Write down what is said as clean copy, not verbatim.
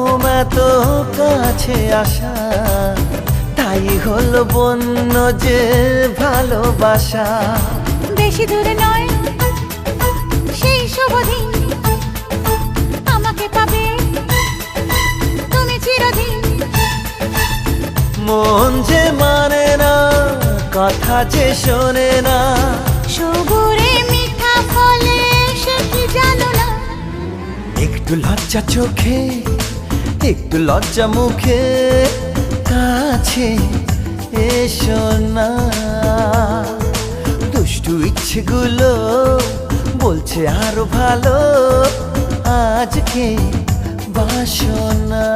ঘুম এত কাছে আসা, তাই হলো বন্য যে ভালোবাসা। বেশি দূরে নয় সেই শুভ দিন, আমাকে পাবে তুমি চিরদিন। মন যে মানে না, কথা যে শোনে না, সবুরে মিঠা ফলে সে কি জানো না। একটু লজ্জা চোখে একটু লজ্জা মুখে, কাছে এসো না। দুষ্টু ইচ্ছেগুলো বলছে আরো ভালো, আজকে বাসনা।